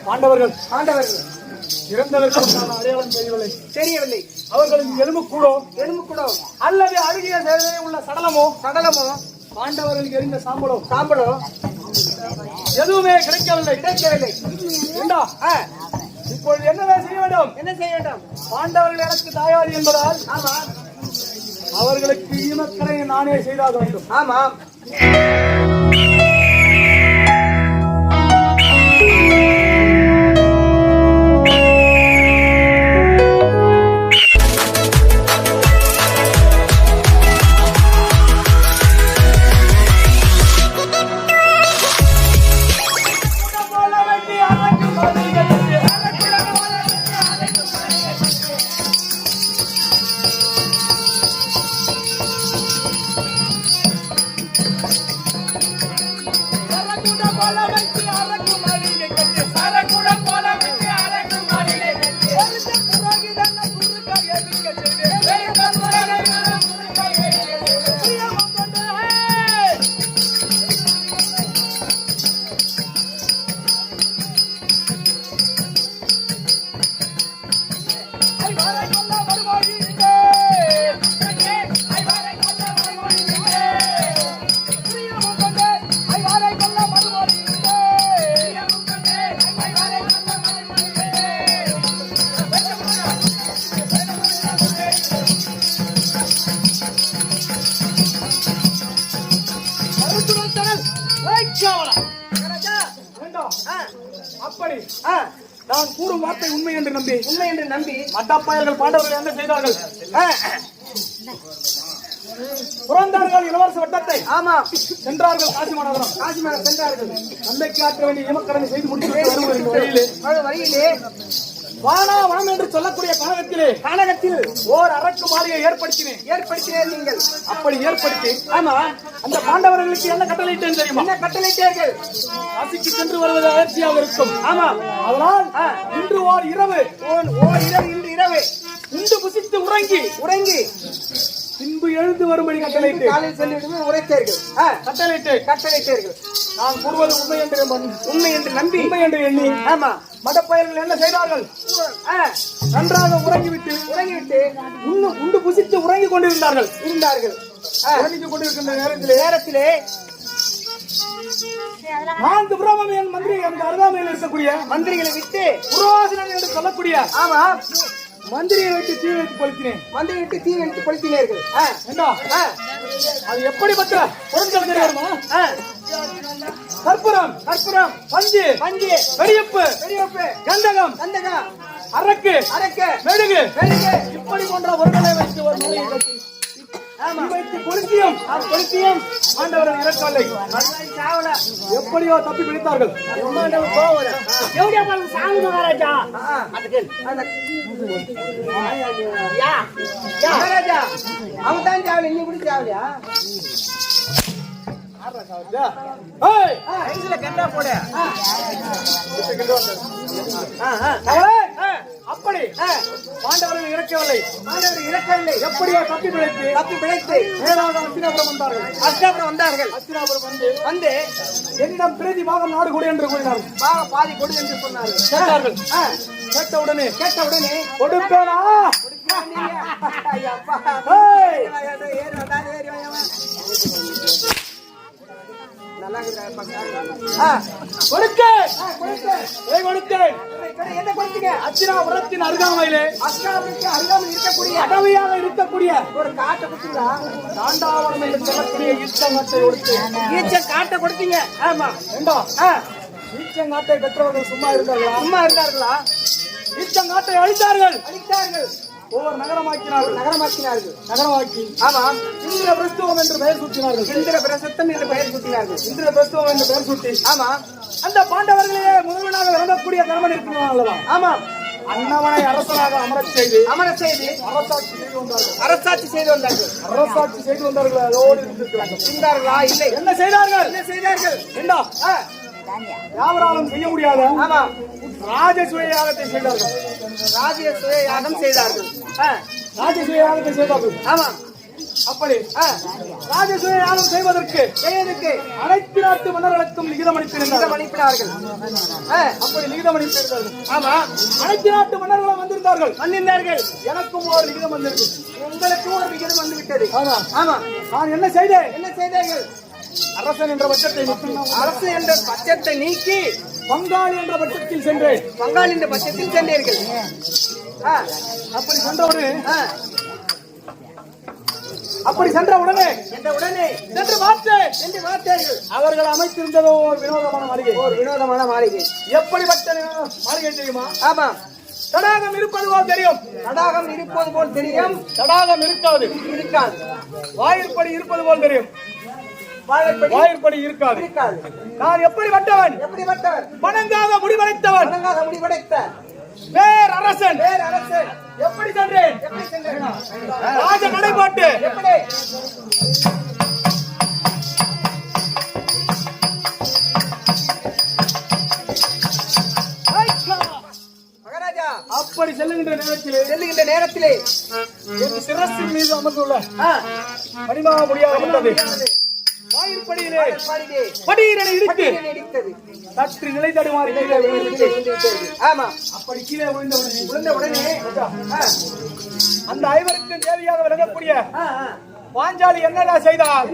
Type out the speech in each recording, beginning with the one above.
பாண்டவர்கள் இறந்ததற்கு அடையாளம் தெரியவில்லை. அவர்களுக்கு எலும்பு கூடோ அல்லது அழுகிய உள்ள சடலமோ பாண்டவர்களுக்கு எரிந்த சாம்பலோ எதுவுமே கிடைக்கவில்லை. இப்பொழுது என்ன செய்ய வேண்டும்? பாண்டவர்கள் எனக்கு தாயாதி என்பதால் அவர்களுக்கு ஈமக்கரை நானே செய்தாக வேண்டும். ஆமாம். அப்படி நான் கூறும் வார்த்தை உண்மை என்று நம்பி மட்டப்பாயர்கள் பாண்டவர்கள் என்ன செய்தார்கள்? புறந்தார்கள் இளவரச வட்டத்தை சென்றார்கள். காசிமாநகரம் சென்றார்கள். தந்தைக்கு ஆற்ற வேண்டிய ஈமக்கடனை செய்து முடித்து வழியிலே வானம் என்று சொல்லக்கூடிய கானகத்தில் ஓர் அரக்கு மாளிகை ஏற்படுத்தினேன். நீங்கள் அப்படி ஏற்படுத்தி அந்த பாண்டவர்களுக்கு என்ன கட்டளையிட்டேன் தெரியுமா? என்ன கட்டளையிட்டீர்கள்? காசிக்கு சென்று வருவது அயற்சியாக இருக்கும். அதனால் இன்று ஓர் இரவு உண்டு புசித்து உறங்கி பின்பு எழுந்து வரும்படி கட்டளையிட்டு காலையில் சென்று உரைத்தீர்கள். கட்டளையிட்டீர்கள். நான் கூறுவது உண்மை என்று நம்பி எண்ணி மடப்பயர்கள் என்ன செய்தார்கள்? நன்றாக உறங்கிவிட்டு உண்டு புசித்து உறங்கிக் கொண்டிருந்தார்கள். உறங்கிக் கொண்டிருக்கின்ற நேரத்திலே நான்கு புறமும் என் மந்திரி அந்த அருகாமையில் இருக்கக்கூடிய மந்திரிகளை விட்டு புரோசனன் என்று சொல்லக்கூடிய மந்திரியை விட்டு தீ வைத்து கொளுத்தினீர்கள். அது எப்படிப்பட்ட பொருட்கள் தெரியுமா? கற்பூரம், பஞ்சு, பெரியப்பு, கந்தகம், அரக்கு, மெழுகு இப்படி போன்ற பொருட்களை வைத்து ஒரு மலையை கட்டி கொளுத்தியும் ஆண்டவர்கள் இறக்கவில்லை. எப்படியோ தப்பி பிடித்தார்கள். மகாராஜா அவன் தான் சாவல, நீ எப்படி சாவலியா? அப்படி பாண்டவர்கள் இறக்கவில்லை. எப்படியோ தப்பி பிழைத்து மேலாக அஸ்தினாபுரம் வந்தார்கள். வந்து என்னிடம் பிரதி பாகம் நாடு கொடு என்று கூறினார்கள். பாதி கொடு என்று சொன்னார்கள். கேட்டவுடனே கொடுப்பேனா? அச்சிராபுரத்தின் அருகாமையிலே இருக்கக்கூடிய அடவியாக இருக்கக்கூடிய ஒரு காட்டை கொடுத்தீங்களா? தாண்டாவரம் என்று சொல்லக்கூடிய ஈச்சங்காட்டை கொடுத்தீங்க. ஆமா, ஈச்சங்காட்டை பெற்றவர்கள் சும்மா இருந்தார்களா? ஈச்சங்காட்டை அழித்தார்கள். ஒவ்வொரு நகரமாக்கி இந்திர பிரஸ்துவம் என்று பெயர் சூட்டினார்கள். அந்த பாண்டவர்களே முதல்வனாக விளங்கக்கூடிய தர்மன் இருக்கிறான் அல்லவா? அண்ணவனை அரசனாக அமரச் செய்து அரசாட்சி செய்து வந்தார்கள். அதோடு இருந்தார்களா? இல்லை. என்ன செய்தார்கள்? யாவராலும் செய்ய முடியாத ராஜசூய யாகத்தை செய்தார்கள். அப்படி ராஜசூய யாகம் செய்வதற்கு அனைத்து நாட்டு மன்னர்களுக்கும் லிகிதம் அனுப்பினார்கள். அப்படி லிகிதம் அனுப்பினார்கள். ஆமா, அனைத்து நாட்டு மன்னர்களும் வந்திருந்தார்கள். எனக்கும் ஒரு லிகிதம் வந்திருக்கு. உங்களுக்கும் ஒரு லிகிதம் வந்து விட்டது. ஆமா ஆமா. நான் என்ன செய்தீர்கள்? அரசன் என்ற பட்சத்தை நீக்கி பங்காளி என்ற பட்சத்தில் சென்றேன். சென்றீர்கள். அப்படி சென்ற உடனே சென்று பார்த்தேன். அவர்கள் அமைத்திருந்ததோ ஒரு வினோதமான மாளிகை. எப்படிப்பட்ட மாளிகை தெரியுமா? ஆமா, தடாகம் இருப்பது போல் தெரியும். தடாகம் இருக்காது. வாயிற்படி இருப்பது போல் தெரியும். வாயிற்படி இருக்காது. நான் எப்படிப்பட்டவன்? வணங்காத முடிவடைத்தவன். பேரரசன். எப்படி சென்றேன்? ராஜ நடைபாட்டு. அப்படி செல்லுகின்ற நேரத்திலே என் சிரசின் மீது அமர்ந்துள்ள மணிமா முடியாது வாயிற்படியிலே படியினை இடித்து சற்று நிலை தடுமாறி ஆமா. அப்படி கீழே விழுந்த உடனே அந்த ஐவருக்கும் தேவையாக விளங்கக்கூடிய பாஞ்சாலி என்ன செய்தால்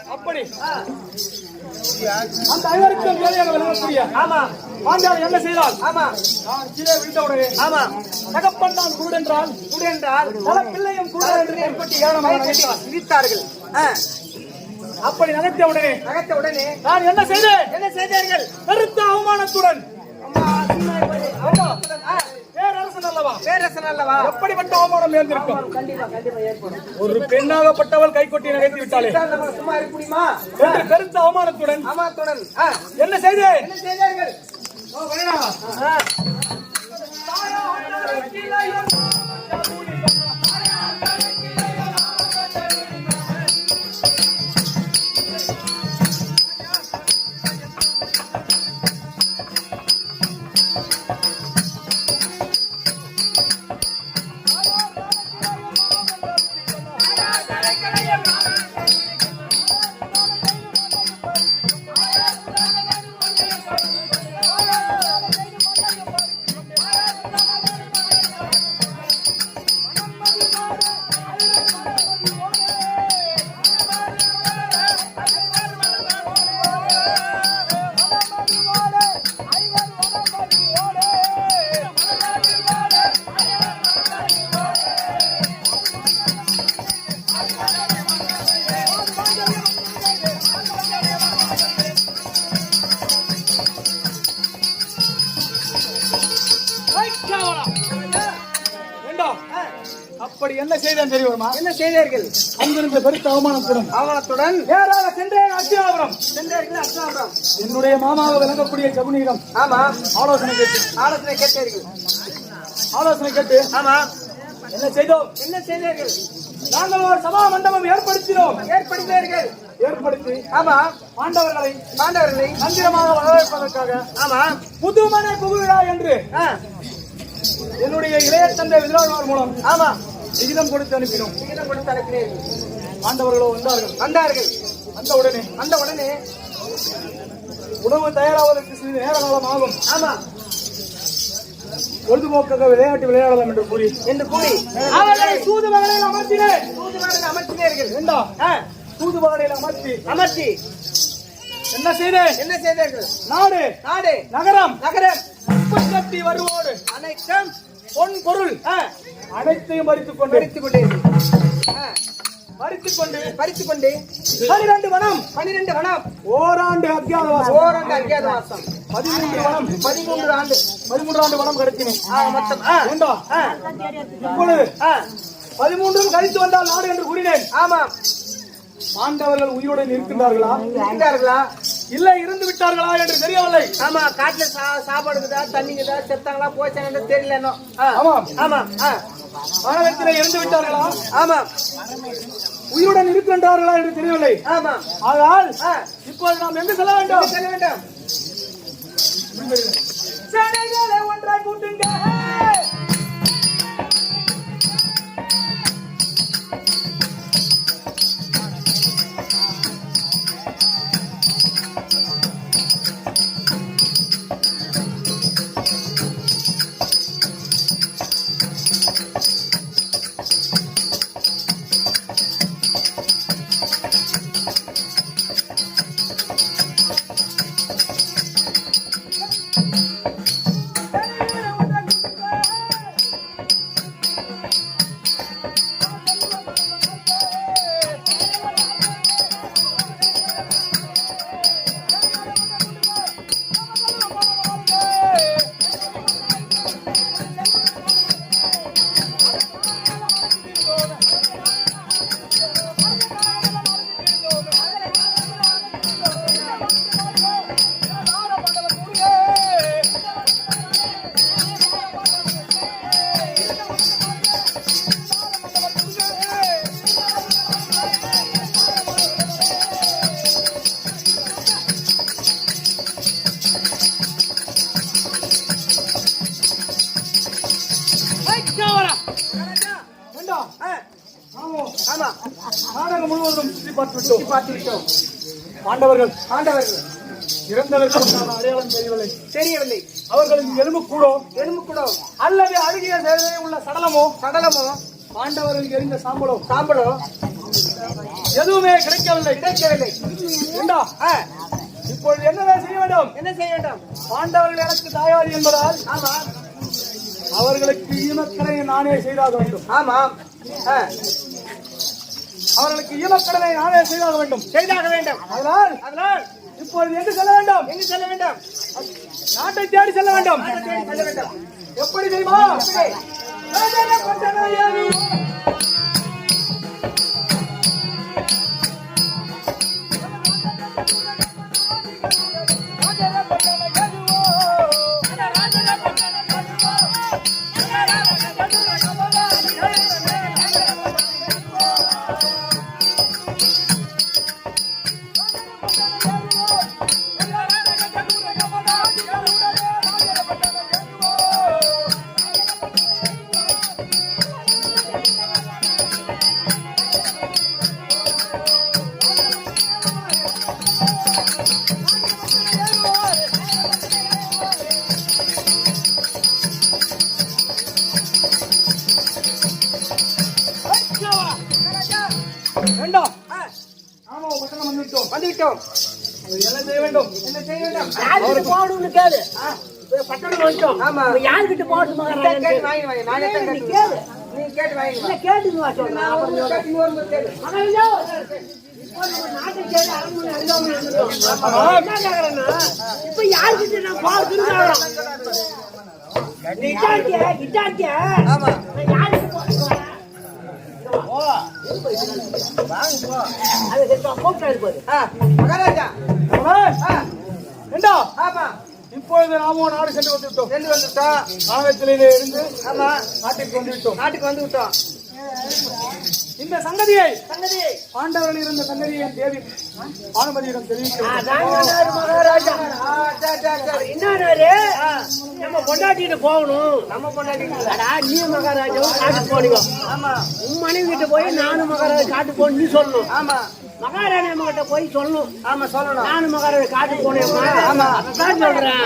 அப்படி அந்த ஐவருக்கும் வேலையாக விளங்கக்கூடிய பாஞ்சாலி என்ன செய்தால் நான் கீழே விழுந்தவுடனே தகப்பன் தான் கூடென்றால் பல பிள்ளையும் கூட என்று ஏற்பட்டு ஏழமாக இடித்தார்கள். அப்படி நகர்த்த உடனே நான் என்ன செய்தீர்கள்? பெருத்த அவமானத்துடன் பேரரசன் அல்லவா எப்படிப்பட்ட அவமானம் நேர்ந்திருக்கும்? ஒரு பெண்ணாகப்பட்டவள் கைகொட்டி நகைத்து விட்டாலே சும்மா இருக்க முடியுமா? பெருத்த அவமானத்துடன் என்ன செய்தீர்கள்? அப்படி என்ன செய்தான் தெரியுமா? என்ன செய்தீர்கள்? அங்கிருந்த பெருத்த அவமானத்துடன் நேராக சென்றேன் அர்ஜுனாபுரம். என்னுடைய மாமாவை விளங்கக்கூடிய ஜகுனியிடம் ஆலோசனை கேட்டீர்கள். ஆலோசனை கேட்டு என்ன செய்தீர்கள்? நாங்கள் ஒரு சபா மண்டபம் ஏற்படுத்தி பாண்டவர்களை மந்திரமாக வரவேற்பதற்காக புதுமனை புகுவிழா என்று என்னுடைய இளைய தந்தை விதிராஜர் மூலம் விகிதம் கொடுத்து அனுப்பினோம். பாண்டவர்களோ வந்தார்கள். அந்த உடனே உணவு தயாராவதற்கு சிறிது நேர காலம் ஆகும். பொழுதுபோக்காக விளையாட்டு விளையாடலாம் என்று கூறி அவர்களை தூதுவகையில் அமர்த்தினீர்கள். தூதுவகையில் அமர்த்தி என்ன செய்தேன்? என்ன செய்தீர்கள்? நாடு நாடு நகரம் நகரம் கட்டி வருவோடு அனைத்தும் பொன் பொருள் அனைத்தையும் பறித்துக் கொண்டு பறித்துக் கொண்டு 12 வனம் 12 வனம் ஓராண்டு அத்தியாவசியம் 13 வனம் 13 ஆண்டு வனம் கிடைச்சினேன் மொத்தம் இப்பொழுது 13 கழித்து வந்தால் நாடு என்று கூறினேன். ஆமா. பாண்டவர்கள் உயிருடன் இருக்கின்றார்களா இல்ல இருந்து விட்டார்களா என்று தெரியவில்லை. ஆமா, காட்டுல சாப்பாடுக்குதா தண்ணிக்குதா செத்தாங்களா போச்சாங்க தெரியல. ஆமா ஆமா. வானகத்திலே இருந்து விட்டார்களா? ஆமா. உயிருடன் இருக்கின்றார்களா என்று தெரியவில்லை. ஆமா. ஆனால் இப்போது நாம் எங்கு செல்ல வேண்டும்? சேனைகளை ஒன்றாய் கூட்டுங்க. நாடகம் முழுவதும் சுற்றி பார்த்துவிட்டோம். பாண்டவர்கள் இறந்ததற்கு அடையாளம் தெரியவில்லை. அவர்களின் எலும்பு கூடோ அல்லது அழுகிய உள்ள சடலமோ பாண்டவர்கள் எரிந்த சாம்பலோ எதுவுமே கிடைக்கவில்லை. இப்பொழுது என்ன செய்ய வேண்டும்? பாண்டவர்கள் எனக்கு தாயாரி என்பதால் அவர்களுக்கு ஈமக்கடனை நானே செய்தாக வேண்டும். அவர்களுக்கு ஈமக்கடனை நானே செய்தாக வேண்டும். அதனால் இப்பொழுது எங்கு செல்ல வேண்டும்? நாட்டை தேடி செல்ல வேண்டும். எப்படி தெரியுமா? வந்துவிட்டோம். என்ன செய்ய வேண்டும்? யாருக்கு போகணும்னு கேளு. பட்டணம் வந்துட்டோம். யாருக்கிட்ட போகணும்? நீ கேட்டு வாங்கி கேட்டு இப்ப யாருக்கிட்ட நான் போகிறதுன்னு மகாராஜா இப்பொழுது நாமோ நாடு சென்று வந்துவிட்டோம். நாகத்திலே இருந்து நாட்டுக்கு வந்து விட்டோம். இந்த சங்கதியை பாண்டவர்கள் இருந்த சங்கதியை தேவி பானுமதியிடம் தெரிவிக்கிறார். நம்ம பொண்டாட்டிட்டு போகணும். நம்ம பொண்டாட்டி நீ மகாராஜாவும் காட்டுக்கு போனீங்க. உன் மனைவி கிட்ட போய் நானும் மகாராஜா காட்டுக்கு போகணும் நீ சொல்லணும். மகாராணி அம்மா கிட்ட போய் சொல்லணும். நானும் மகாராஜா காட்டுக்கு போனேன் சொல்றேன்.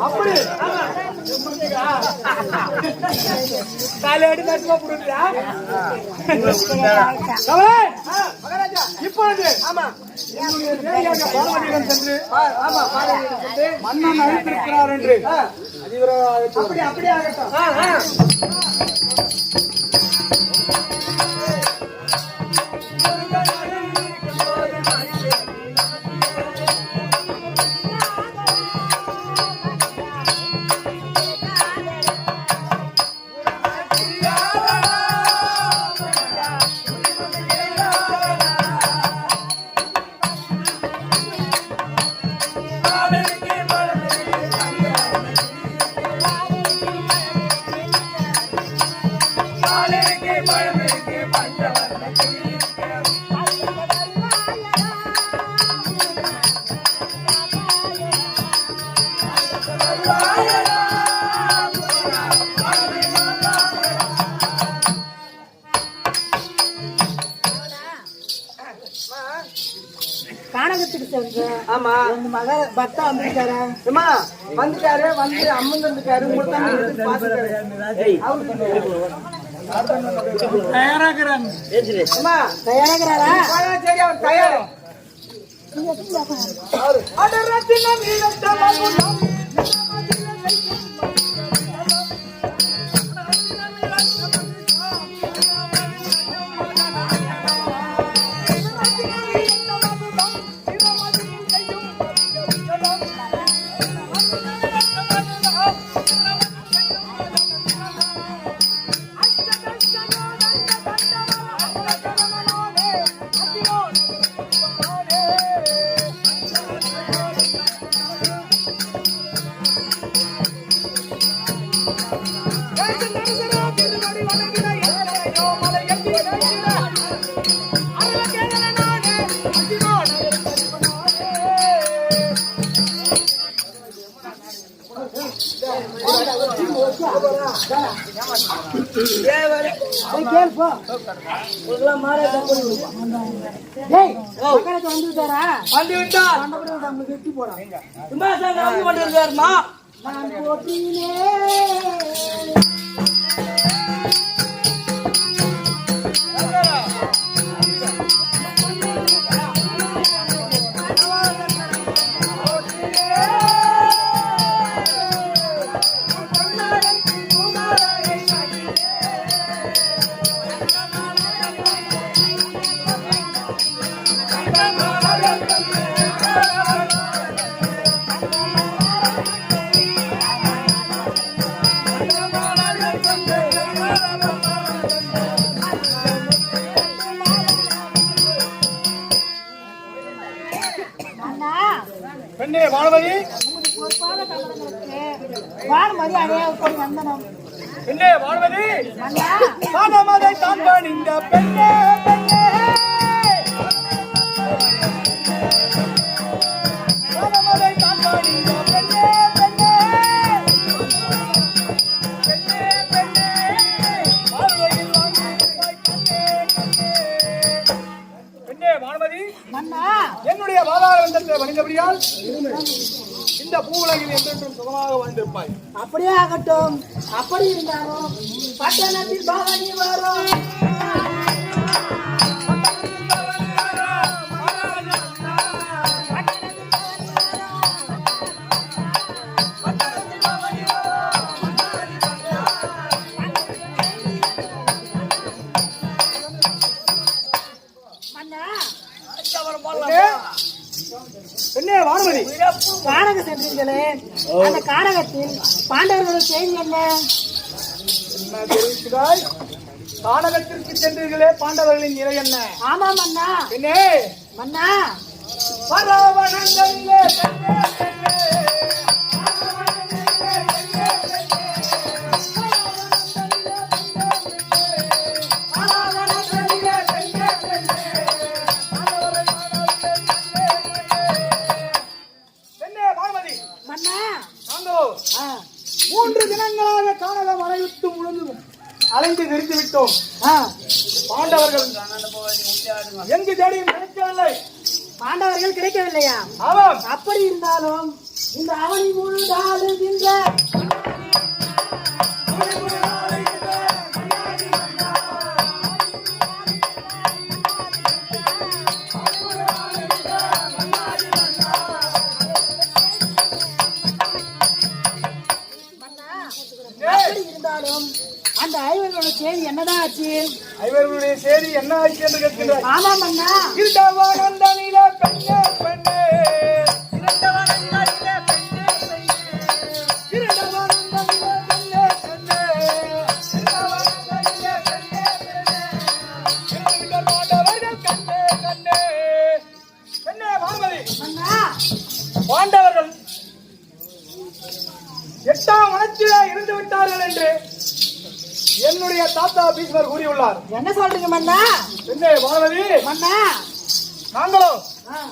அப்படி காலையாடி நட்டுவா புரியுதா? இப்பொழுது பாலமணியிடம் சென்று மன்னன் அழைத்திருக்கிறார் என்று அப்படியே ஆகட்டும். கானகத்துக்கு சென்று ஆமா உங்க மக பக்தா வந்துட்டாரு வந்து அம்மன் வந்துட்டாரு. தயாராகிறாங்க. தயாராகிறாரா? சரி, அவர் தயார். வானமதி வானமதி அடையாளம் வந்தனம் என்ன வானமதி வானமதை தான் பணிந்த பெண்ணே பெண்ணே வானமதை தான் பணிந்த பெண்ணே பெண்ணே பெண்ணே பெண்ணே வாழ்வையில் வாழ்ந்தாய் கண்ணே கண்ணே பெண்ணே வானமதி என்னுடைய வாதாரந்தத்தை வணிந்தபடியால் இந்த பூவுலகில் என்றென்றும் சுகமாக வாழ்ந்திருப்பாய். அப்படியே ஆகட்டும். அப்படி இருந்தாலும் பட்டணத்தில் பவனி வரும். என்ன வானமதி கானகம் சென்றீர்களே, அந்த கானகத்தில் பாண்டவர்களுடைய செய்தி என்ன? தெரிவிக்கிறாய்? கானகத்திற்கு சென்றீர்களே, பாண்டவர்களின் நிலை என்ன? ஆமா மன்னா. என்ன மன்னா? பரவணங்களிலே அலைந்து நிறுத்தி விட்டோம். பாண்டவர்கள் எங்கு தேடியும் கிடைக்கவில்லை. பாண்டவர்கள் கிடைக்கவில்லையா? ஆமாம். அப்படி இருந்தாலும் இந்த அவனி முழுதாளுகின்ற அப்படி இருந்தாலும் அந்த ஐவர்களோட செய்தி என்னதான் ஆச்சு? ஐவர்களுடைய செய்தி என்ன ஆச்சு என்று கேட்கின்றார். ஆமா மன்னா. இருந்தவனந்தனிலே பெண்ணே பெண்ணே, இருந்தவனந்தனிலே பெண்ணே பெண்ணே, இருந்தவனந்தனிலே பெண்ணே பெண்ணே, இருந்தவனந்தனிலே பெண்ணே பெண்ணே, இருந்துவிட்ட பாண்டவர்கள் கண்ணே கண்ணே. பெண்ணே வான்மதி, மன்னா, பாண்டவர்கள் 8ஆம் வனத்திலே இருந்து விட்டார்கள் என்று என்னுடைய தாத்தா பீஷ்மர் கூறியுள்ளார். என்ன சொல்றீங்க மன்னா? பெண்ணே வான்மதி, மன்னா, நாங்களோ ஆ,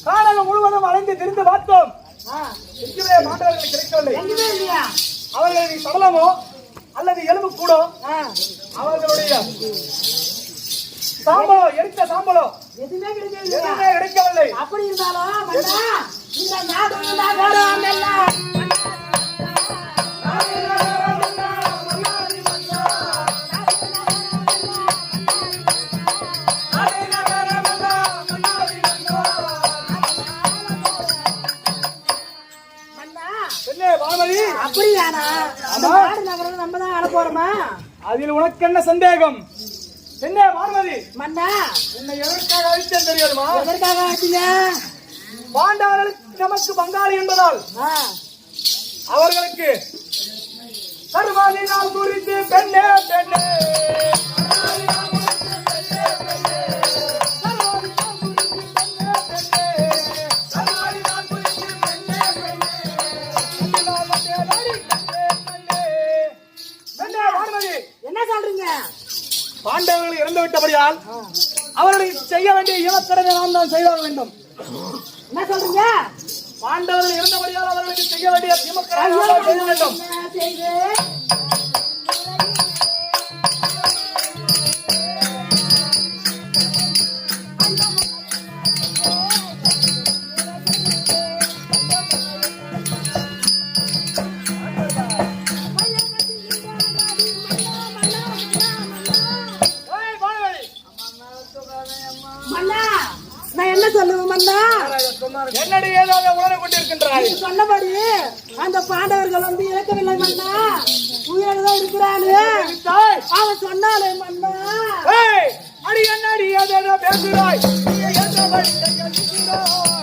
காரணம் முழுவதும் அலைந்து திரிந்து பார்த்தோம். ஆ, எங்குமே மாண்டவர்கள் கிடைக்கவில்லை. எங்குமே இல்லையா? அவர்களின் சடலமோ அல்லது எலும்பு கூடோ ஆ, அவர்களுடைய சாம்பலோ எரித்த சாம்பலோ எதுவுமே கிடைக்கவில்லையா? எதுவுமே கிடைக்கவில்லை. அப்படி இருந்தாலும் மன்னா, இந்த நாடு நகரம் எல்லாம் பெண்ணே வான்மதி, அப்படியானா? அந்த நாடு நகரம் நம்ம தான் ஆள போறோமா? அதில் உனக்கு என்ன சந்தேகம்? பெண்ணே வான்மதி, மன்னா, உன்னை எதற்காக அழித்தேன் தெரியுமா? எதற்காக ஆச்சுங்க? பாண்டவர்கள் நமக்கு பங்காளி என்பதால் ஆ, அவர்களுக்கு சர்வாதினால் குறித்து பெண்ணே பெண்ணே, என்ன சொல்றீங்க? பாண்டவர்கள் இறந்து விட்டபடியால் அவர்களுக்கு செய்ய வேண்டிய இவக்கடனை நாம் தான் செய்ய வேண்டும். என்ன சொல்றீங்க? பாண்டவர்கள் இறந்தபடியால் அவர்களுக்கு செய்ய வேண்டிய இவக்கடனை நாம் தான் செய்ய வேண்டும். என்ன செய்து? ஏய் வானவதி, மன்னா, நான் என்ன சொல்லுவேன் மன்னா? என்னடி ஏதாவது உணர கொண்டிருக்கின்றாய்? நீ சொன்னபடி அந்த பாண்டவர்கள் வந்து இறக்கவில்லை மன்னா, உயிரோடு தான் இருக்கிறாரு. அவன் சொன்னாலே மன்னா. ஏய், அடி என்னடி ஏதேதோ பேசுகிறாய்? நீ எந்த வழியை கேட்கிறாய்?